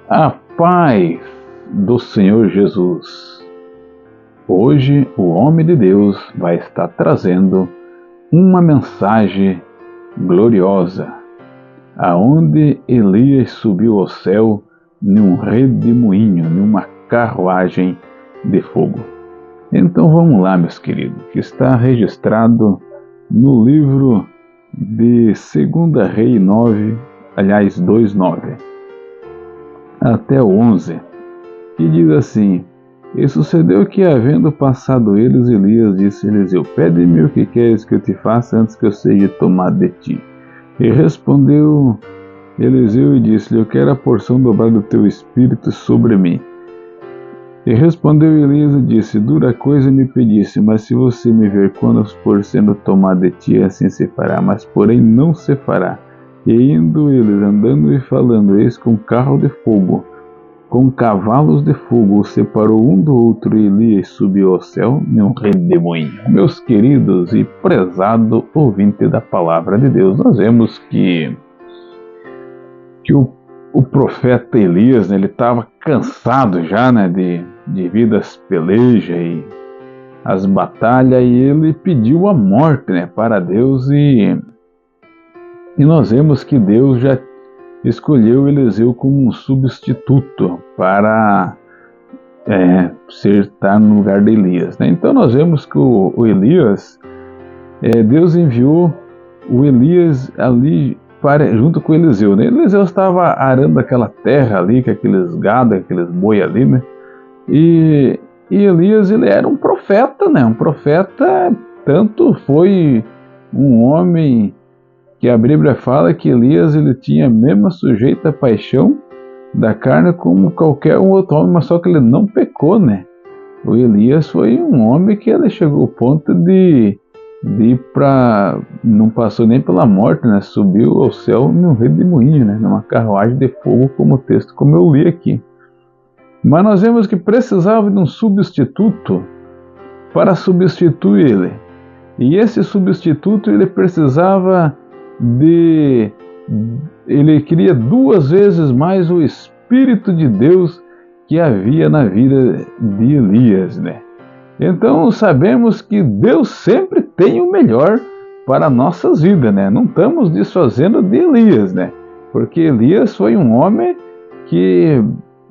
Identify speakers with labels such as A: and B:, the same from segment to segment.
A: A paz do Senhor Jesus. Hoje o homem de Deus vai estar trazendo uma mensagem gloriosa, aonde Elias subiu ao céu num redemoinho, numa carruagem de fogo. Então vamos lá, meus queridos, que está registrado no livro de 2 Reis 2:9 até o 11, que diz assim: E sucedeu que, havendo passado eles, Elias disse a Eliseu: Pede-me o que queres que eu te faça antes que eu seja tomado de ti. E respondeu Eliseu e disse-lhe: Eu quero a porção dobrada do teu espírito sobre mim. E respondeu Elias e disse: Dura coisa me pedisse, mas se você me ver quando for sendo tomado de ti, assim se fará, mas porém não se fará. E indo eles, andando e falando, eis que um carro de fogo, com cavalos de fogo, os separou um do outro, e Elias subiu ao céu num redemoinho. Meus queridos e prezado ouvinte da palavra de Deus, nós vemos que o profeta Elias, né, ele estava cansado já, né, devido às pelejas e às batalhas, e ele pediu a morte, né, para Deus, e nós vemos que Deus já escolheu Eliseu como um substituto para estar no lugar de Elias, né? Então nós vemos que o Elias, Deus enviou o Elias ali junto com Eliseu, né? Eliseu estava arando aquela terra ali, com aqueles gado, aqueles boi ali, né? E Elias, ele era um profeta, né? Um profeta, tanto foi um homem que a Bíblia fala que Elias, ele tinha a mesma sujeita paixão da carne como qualquer um outro homem, mas só que ele não pecou, né? O Elias foi um homem que ele chegou ao ponto de ir para... não passou nem pela morte, né? Subiu ao céu num redemoinho, né? Numa carruagem de fogo, como o texto, como eu li aqui. Mas nós vemos que precisava de um substituto para substituir ele. E esse substituto, ele precisava ele queria 2 vezes mais o Espírito de Deus que havia na vida de Elias, né? Então sabemos que Deus sempre tem o melhor para nossas vidas, né? Não estamos desfazendo de Elias, né? Porque Elias foi um homem que,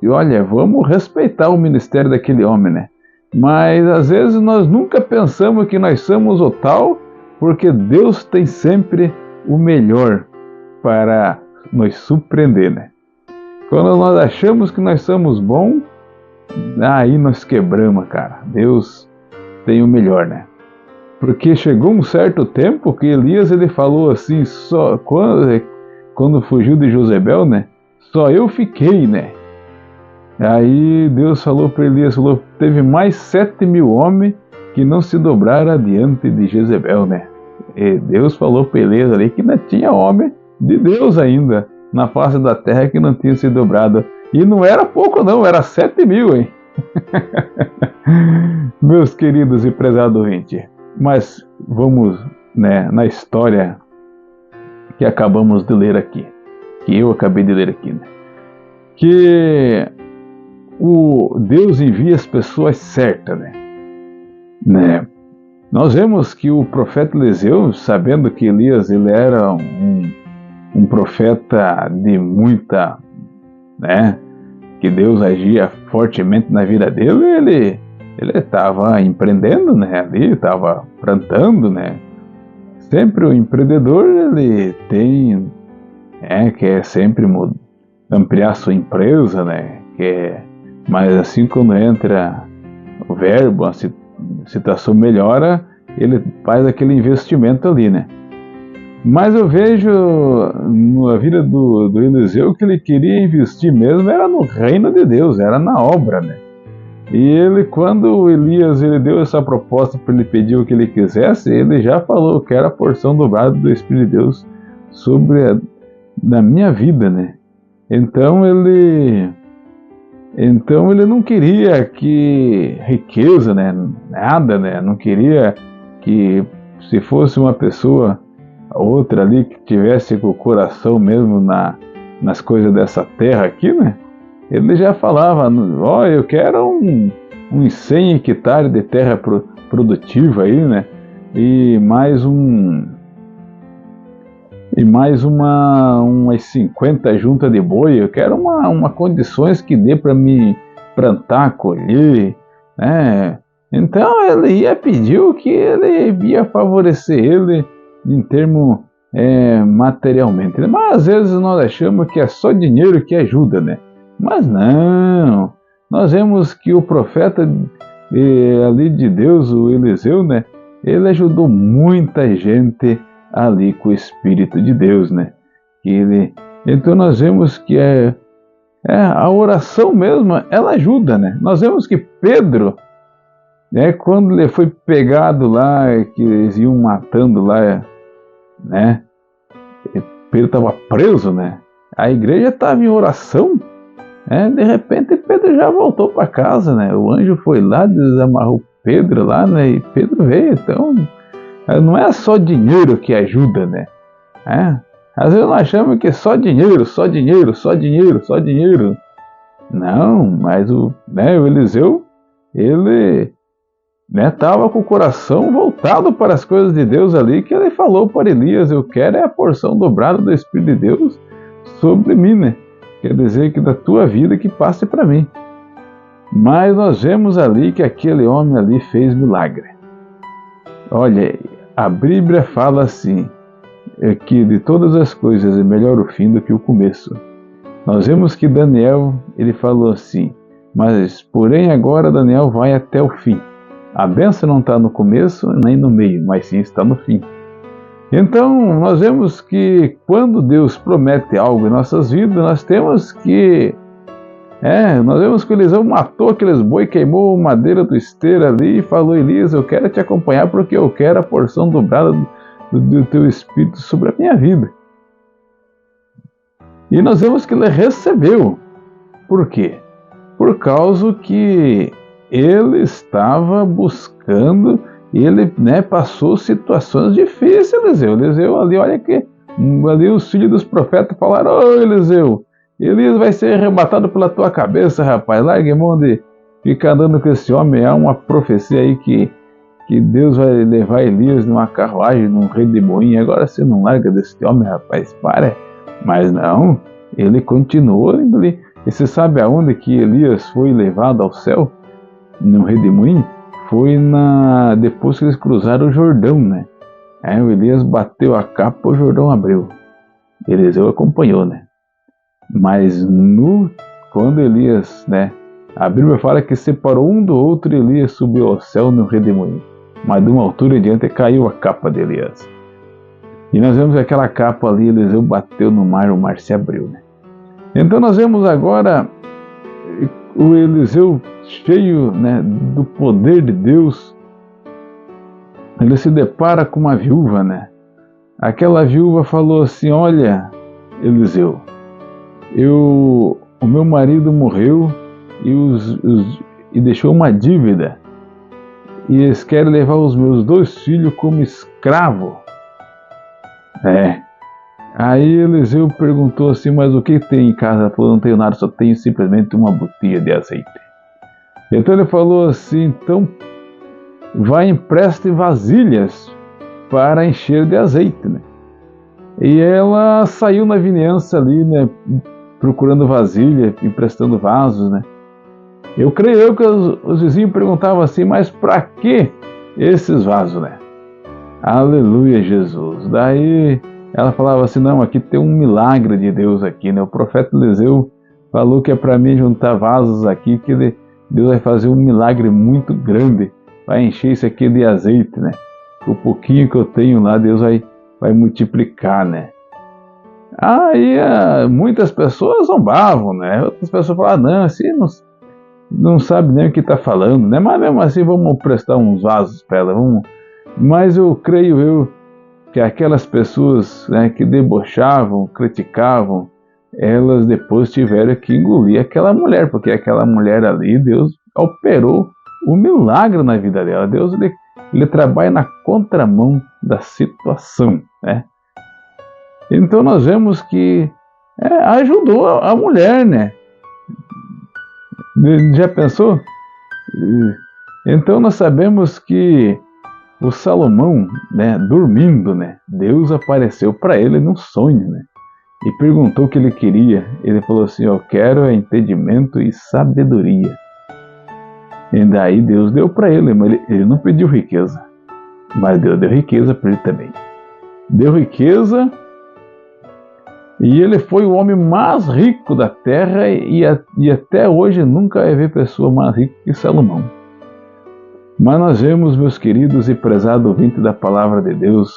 A: olha, vamos respeitar o ministério daquele homem, né? Mas às vezes nós nunca pensamos que nós somos o tal, porque Deus tem sempre o melhor para nos surpreender, né? Quando nós achamos que nós somos bons, aí nós quebramos, cara. Deus tem o melhor, né? Porque chegou um certo tempo que Elias, ele falou assim, só quando fugiu de Jezabel, né? Só eu fiquei, né? Aí Deus falou para Elias, teve mais 7.000 homens que não se dobraram diante de Jezabel, né? E Deus falou para Elias ali que não tinha homem de Deus ainda na face da terra que não tinha se dobrado. E não era pouco não, era 7.000, hein? Meus queridos e prezados ouvintes, mas vamos, né, na história que acabamos de ler aqui, que eu acabei de ler aqui, né? Que o Deus envia as pessoas certas, né? Nós vemos que o profeta Eliseu, sabendo que Elias, ele era um profeta de muita, né, que Deus agia fortemente na vida dele, ele estava empreendendo, né, ali, estava plantando, né. Sempre o empreendedor, ele tem, quer sempre ampliar sua empresa, né, mas assim quando entra o verbo, a situação melhora, ele faz aquele investimento ali, né. Mas eu vejo na vida do Eliseu que ele queria investir mesmo, era no reino de Deus, era na obra, né. E ele, quando Elias ele deu essa proposta para ele pedir o que ele quisesse, ele já falou: quero a porção dobrada do Espírito de Deus na minha vida, né. Então ele não queria que riqueza, né, nada, né, não queria que, se fosse uma pessoa, outra ali que tivesse com o coração mesmo nas coisas dessa terra aqui, né, ele já falava, ó, eu quero uns 100 hectares de terra produtiva aí, né? E mais umas 50 juntas de boi. Eu quero uma condições que dê para me plantar, colher, né? Então ele ia pedir o que ele ia favorecer ele em termo materialmente. Mas às vezes nós achamos que é só dinheiro que ajuda, né? Mas não. Nós vemos que o profeta ali de Deus, o Eliseu, né? Ele ajudou muita gente ali com o Espírito de Deus, né? Então nós vemos que a oração mesmo, ela ajuda, né? Nós vemos que Pedro, quando ele foi pegado lá, que eles iam matando lá, né? Pedro estava preso, né? A igreja estava em oração, né? De repente Pedro já voltou para casa, né? O anjo foi lá, desamarrou Pedro lá, né? E Pedro veio. Então não é só dinheiro que ajuda, né? Às vezes nós achamos que é só dinheiro, só dinheiro, só dinheiro, só dinheiro. Não, mas o Eliseu, ele estava com o coração voltado para as coisas de Deus ali, que ele falou para Elias, eu quero a porção dobrada do Espírito de Deus sobre mim, né? Quer dizer que da tua vida que passe para mim. Mas nós vemos ali que aquele homem ali fez milagre. Olha, a Bíblia fala assim, que de todas as coisas é melhor o fim do que o começo. Nós vemos que Daniel, ele falou assim, mas porém agora Daniel vai até o fim. A bênção não está no começo nem no meio, mas sim está no fim. Então nós vemos que quando Deus promete algo em nossas vidas, nós temos que nós vemos que Eliseu matou aqueles boi, queimou madeira do esteiro ali e falou, Elias, eu quero te acompanhar porque eu quero a porção dobrada do teu Espírito sobre a minha vida. E nós vemos que ele recebeu. Por quê? Por causa que ele estava buscando, ele passou situações difíceis, Eliseu. Eliseu ali, olha que ali os filhos dos profetas falaram, ô Eliseu, Elias vai ser arrebatado pela tua cabeça, rapaz. Largue mão de ficar andando com esse homem. Há uma profecia aí que Deus vai levar Elias numa carruagem, num redemoinho. Agora você não larga desse homem, rapaz. Para. Mas não, ele continuou indo ali. E você sabe aonde que Elias foi levado ao céu? No redemoinho? Foi depois que eles cruzaram o Jordão, né? O Elias bateu a capa, o Jordão abriu. Eliseu acompanhou, né? Mas quando Elias, a Bíblia fala que separou um do outro, Elias subiu ao céu no redemoinho. Mas de uma altura em diante caiu a capa de Elias. E nós vemos aquela capa ali, Eliseu bateu no mar, o mar se abriu, né? Então nós vemos agora o Eliseu cheio, do poder de Deus. Ele se depara com uma viúva, né? Aquela viúva falou assim, olha, Eliseu, o meu marido morreu e deixou uma dívida. E eles querem levar os meus 2 filhos como escravo. Aí Eliseu perguntou assim, mas o que tem em casa? Ela falou, não tenho nada, só tenho simplesmente uma botija de azeite. Então ele falou assim, então vai empreste vasilhas para encher de azeite, né? E ela saiu na vizinhança ali, né, procurando vasilha, emprestando vasos, né? Eu creio que os vizinhos perguntavam assim, mas para que esses vasos, né? Aleluia, Jesus. Daí ela falava assim, não, aqui tem um milagre de Deus aqui, né? O profeta Eliseu falou que é para mim juntar vasos aqui, que Deus vai fazer um milagre muito grande, vai encher isso aqui de azeite, né? O pouquinho que eu tenho lá, Deus vai multiplicar, né? Aí muitas pessoas zombavam, né? Outras pessoas falavam, não, assim não sabe nem o que está falando, né? Mas mesmo assim vamos prestar uns vasos para ela, Mas eu creio que aquelas pessoas, né, que debochavam, criticavam, elas depois tiveram que engolir aquela mulher, porque aquela mulher ali, Deus operou o milagre na vida dela. Deus ele trabalha na contramão da situação, né? Então nós vemos que ajudou a mulher, né? Já pensou? Então nós sabemos que o Salomão, né, dormindo, né, Deus apareceu para ele num sonho, né, e perguntou o que ele queria. Ele falou assim: eu quero entendimento e sabedoria. E daí Deus deu para ele, mas ele não pediu riqueza, mas Deus deu riqueza para ele também. Deu riqueza, e ele foi o homem mais rico da terra, e até hoje nunca vai ver pessoa mais rica que Salomão. Mas nós vemos, meus queridos e prezados ouvintes da palavra de Deus,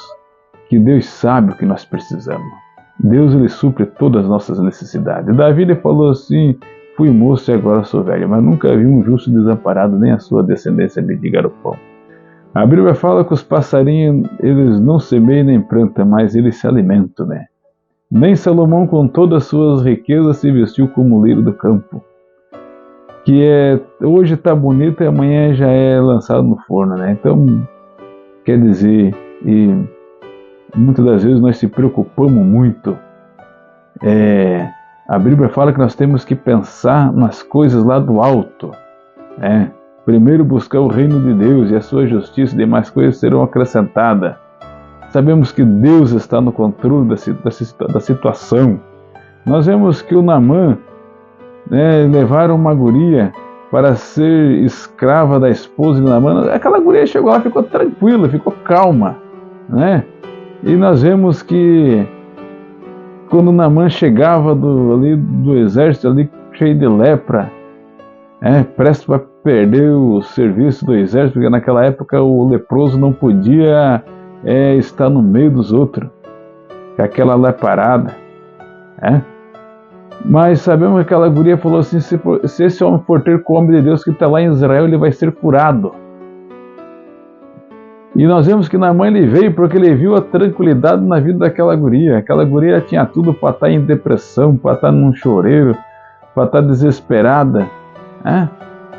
A: que Deus sabe o que nós precisamos. Deus, ele supre todas as nossas necessidades. Davi, ele falou assim: fui moço e agora sou velho, mas nunca vi um justo desamparado, nem a sua descendência mendigar o pão. A Bíblia fala que os passarinhos, eles não semeiam nem plantam, mas eles se alimentam, né? Nem Salomão, com todas as suas riquezas, se vestiu como o lírio do campo, que hoje está bonito e amanhã já é lançado no forno, né? Então, quer dizer, e muitas das vezes nós se preocupamos muito. A Bíblia fala que nós temos que pensar nas coisas lá do alto, né? Primeiro buscar o reino de Deus e a sua justiça, e demais coisas serão acrescentadas. Sabemos que Deus está no controle da situação. Nós vemos que o Naamã, né, levaram uma guria para ser escrava da esposa de Naamã. Aquela guria chegou lá, ficou tranquila, ficou calma, né? E nós vemos que quando Naamã chegava do exército ali cheio de lepra, prestes para perder o serviço do exército, porque naquela época o leproso não podia estar no meio dos outros, com aquela leparada, Mas sabemos que aquela guria falou assim: se esse homem for ter com o homem de Deus que está lá em Israel, ele vai ser curado. E nós vemos que Naamã, ele veio porque ele viu a tranquilidade na vida daquela guria. Aquela guria tinha tudo para estar em depressão, para estar num choreiro, para estar desesperada,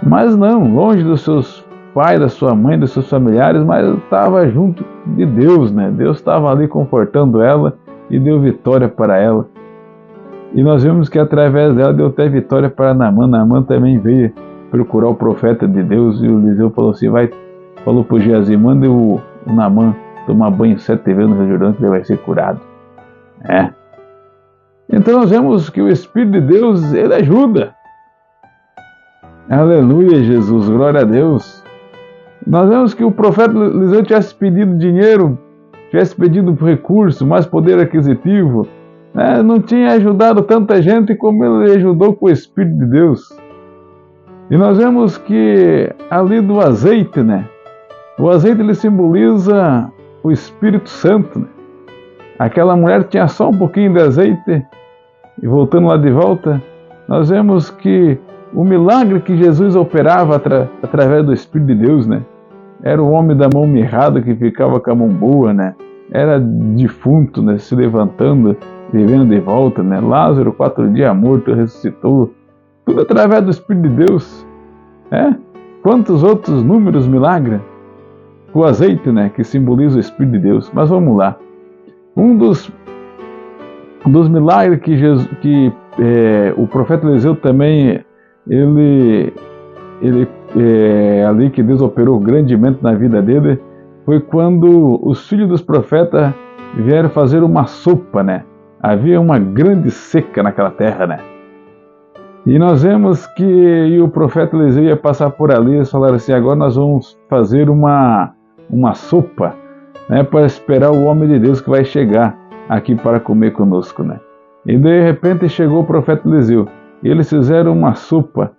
A: mas não, longe dos seus pais, da sua mãe, dos seus familiares, mas estava junto de Deus, né? Deus estava ali confortando ela e deu vitória para ela. E nós vemos que através dela deu até vitória para Naamã. Naamã também veio procurar o profeta de Deus, e o Eliseu falou assim: falou para o Geazi: manda o Naamã tomar banho 7 vezes no Rio Jordão, que ele vai ser curado. Então nós vemos que o Espírito de Deus, ele ajuda. Aleluia, Jesus, glória a Deus. Nós vemos que o profeta Eliseu tivesse pedido dinheiro, tivesse pedido recurso, mais poder aquisitivo, não tinha ajudado tanta gente como ele ajudou com o Espírito de Deus. E nós vemos que ali do azeite, né? O azeite, ele simboliza o Espírito Santo, né? Aquela mulher tinha só um pouquinho de azeite, e voltando lá de volta, nós vemos que o milagre que Jesus operava através do Espírito de Deus, né? Era o homem da mão mirrada que ficava com a mão boa, né? Era defunto, né? Se levantando, vivendo de volta, né? Lázaro, 4 dias morto, ressuscitou. Tudo através do Espírito de Deus. Quantos outros números, milagres? O azeite, né? Que simboliza o Espírito de Deus. Mas vamos lá. Um dos milagres que o profeta Eliseu também, ali que Deus operou grandemente na vida dele, foi quando os filhos dos profetas vieram fazer uma sopa, né? Havia uma grande seca naquela terra, né? E nós vemos que o profeta Eliseu ia passar por ali, eles falaram assim: agora nós vamos fazer uma sopa, né? Para esperar o homem de Deus que vai chegar aqui para comer conosco, né? E de repente chegou o profeta Eliseu, e eles fizeram uma sopa,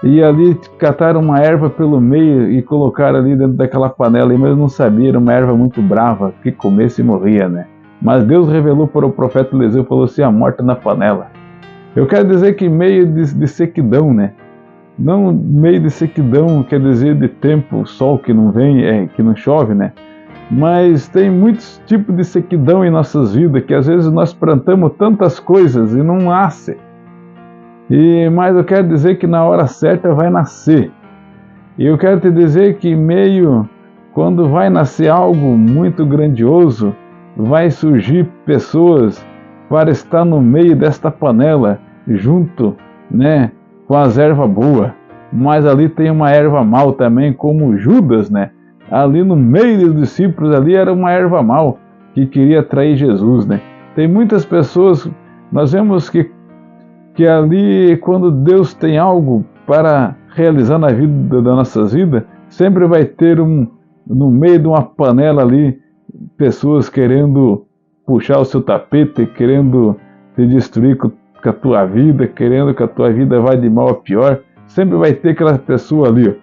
A: e ali cataram uma erva pelo meio e colocaram ali dentro daquela panela, mas eles não sabiam, era uma erva muito brava, que comesse e morria, né? Mas Deus revelou para o profeta Eliseu, falou assim: a morte na panela. Eu quero dizer que meio de sequidão, né? Não meio de sequidão quer dizer de tempo, sol que não vem, que não chove, né? Mas tem muitos tipos de sequidão em nossas vidas, que às vezes nós plantamos tantas coisas e não nasce. Mas eu quero dizer que na hora certa vai nascer. E eu quero te dizer que quando vai nascer algo muito grandioso, vai surgir pessoas para estar no meio desta panela, junto, né, com as ervas boas, mas ali tem uma erva mal também, como Judas, né? Ali no meio dos discípulos ali era uma erva mal que queria trair Jesus, né? Tem muitas pessoas, nós vemos que ali quando Deus tem algo para realizar na vida das nossas vidas, sempre vai ter no meio de uma panela ali, pessoas querendo puxar o seu tapete, querendo te destruir com a tua vida, querendo que a tua vida vá de mal a pior. Sempre vai ter aquela pessoa ali, ó,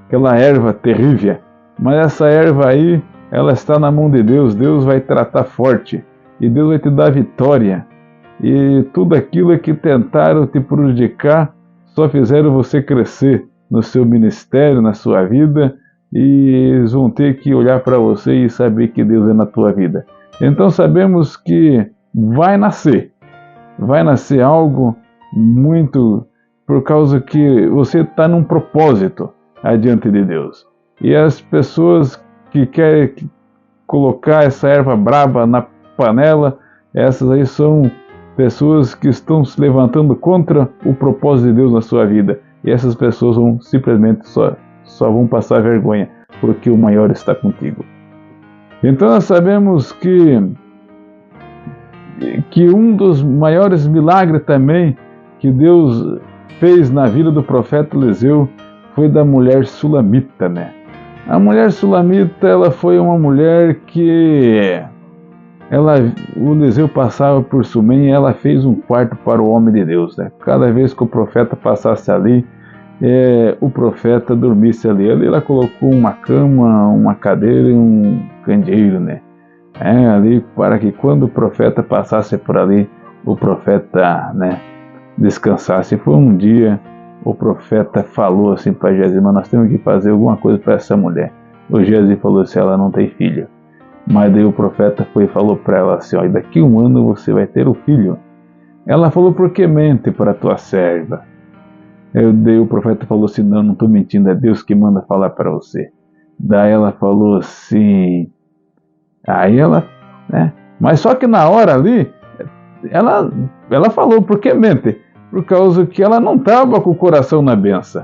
A: aquela erva terrível. Mas essa erva aí, ela está na mão de Deus. Deus vai tratar forte e Deus vai te dar vitória. E tudo aquilo que tentaram te prejudicar só fizeram você crescer no seu ministério, na sua vida, e eles vão ter que olhar para você e saber que Deus é na tua vida. Então sabemos que vai nascer algo muito, por causa que você está num propósito adiante de Deus. E as pessoas que querem colocar essa erva braba na panela, essas aí são pessoas que estão se levantando contra o propósito de Deus na sua vida. E essas pessoas vão simplesmente só vão passar vergonha, porque o maior está contigo. Então nós sabemos que um dos maiores milagres também que Deus fez na vida do profeta Eliseu foi da mulher sulamita, né? A mulher sulamita, ela foi uma mulher que o Eliseu passava por Sumém e ela fez um quarto para o homem de Deus, né? Cada vez que o profeta passasse ali, o profeta dormisse ali. Ali ela colocou uma cama, uma cadeira e um candeeiro, né? Ali para que quando o profeta passasse por ali, o profeta, né, descansasse. Foi um dia, o profeta falou assim para Geazi: nós temos que fazer alguma coisa para essa mulher. O Geazi falou assim: ela não tem filho. Mas daí o profeta foi e falou para ela assim: ó, daqui 1 ano você vai ter o filho. Ela falou: por que mente para a tua serva? Daí o profeta falou assim: não estou mentindo, é Deus que manda falar para você. Daí ela falou assim, aí ela, né? Mas só que na hora ali, ela falou: por que mente? Por causa que ela não estava com o coração na benção.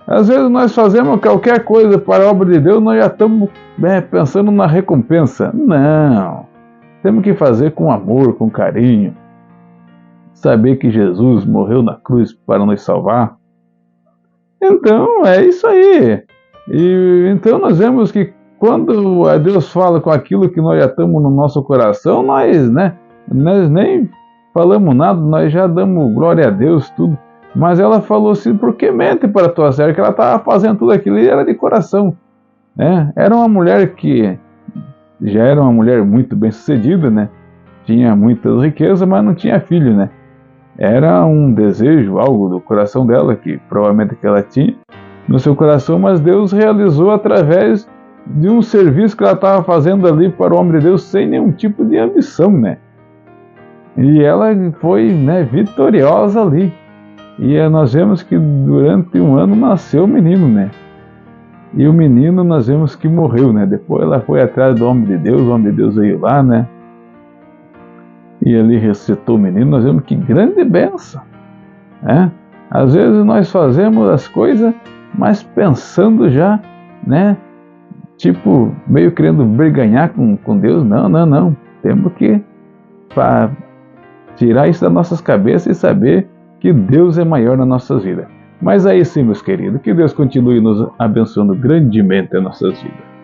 A: Às vezes nós fazemos qualquer coisa para a obra de Deus, nós já estamos pensando na recompensa. Não, temos que fazer com amor, com carinho. Saber que Jesus morreu na cruz para nos salvar. Então é isso aí. E então nós vemos que quando Deus fala com aquilo que nós já estamos no nosso coração, nós nem falamos nada, nós já damos glória a Deus, tudo. Mas ela falou assim: por que mente para a tua serva? Que ela estava fazendo tudo aquilo e era de coração. Era uma mulher que já era uma mulher muito bem sucedida, né? Tinha muitas riquezas, mas não tinha filho, né? Era um desejo, algo do coração dela, que provavelmente que ela tinha no seu coração, mas Deus realizou através de um serviço que ela estava fazendo ali para o homem de Deus, sem nenhum tipo de ambição, né? E ela foi, né, vitoriosa ali. E nós vemos que durante 1 ano nasceu o menino, né? E o menino nós vemos que morreu, né? Depois ela foi atrás do homem de Deus, o homem de Deus veio lá, né? E ali ressuscitou o menino. Nós vemos que grande bênção, né? Às vezes nós fazemos as coisas, mas pensando já, né? Tipo, meio querendo briganhar com Deus. Não. Temos que tirar isso das nossas cabeças e saber que Deus é maior nas nossas vidas. Mas aí sim, meus queridos, que Deus continue nos abençoando grandemente as nossas vidas.